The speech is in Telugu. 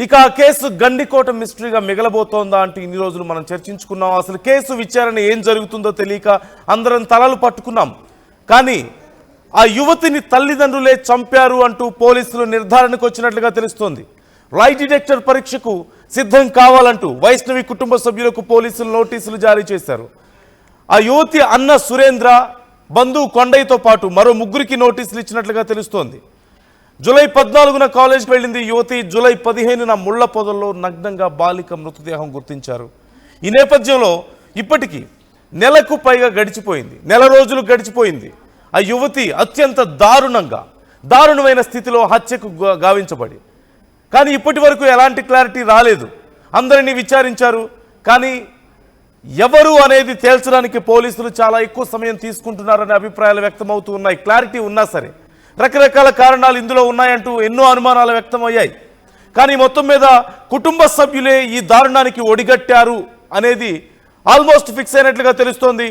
ఇక ఆ కేసు గండికోట మిస్టరీగా మిగలబోతోందా అంటూ ఇన్ని రోజులు మనం చర్చించుకున్నాం. అసలు కేసు విచారణ ఏం జరుగుతుందో తెలియక అందరం తలలు పట్టుకున్నాం. కానీ ఆ యువతిని తల్లిదండ్రులే చంపారు అంటూ పోలీసులు నిర్ధారణకు వచ్చినట్లుగా తెలుస్తోంది. లై డిటెక్టర్ పరీక్షకు సిద్ధం కావాలంటూ వైష్ణవి కుటుంబ సభ్యులకు పోలీసులు నోటీసులు జారీ చేశారు. ఆ యువతి అన్న సురేంద్ర, బంధువు కొండయ్యతో పాటు మరో ముగ్గురికి నోటీసులు ఇచ్చినట్లుగా తెలుస్తోంది. జూలై 14న కాలేజీకి వెళ్ళింది యువతి. జూలై 15న ముళ్ల పొదల్లో నగ్నంగా బాలిక మృతదేహం గుర్తించారు. ఈ నేపథ్యంలో ఇప్పటికీ నెలకు పైగా గడిచిపోయింది, నెల రోజులు గడిచిపోయింది. ఆ యువతి అత్యంత దారుణమైన స్థితిలో హత్యకు గావించబడి, కానీ ఇప్పటి వరకు ఎలాంటి క్లారిటీ రాలేదు. అందరినీ విచారించారు, కానీ ఎవరు అనేది తేల్చడానికి పోలీసులు చాలా ఎక్కువ సమయం తీసుకుంటున్నారనే అభిప్రాయాలు వ్యక్తమవుతూ ఉన్నాయి. క్లారిటీ ఉన్నా సరే రకరకాల కారణాలు ఇందులో ఉన్నాయంటూ ఎన్నో అనుమానాలు వ్యక్తమయ్యాయి. కానీ మొత్తం మీద కుటుంబ సభ్యులే ఈ దారుణానికి ఒడిగట్టారు అనేది ఆల్మోస్ట్ ఫిక్స్ అయినట్లుగా తెలుస్తోంది.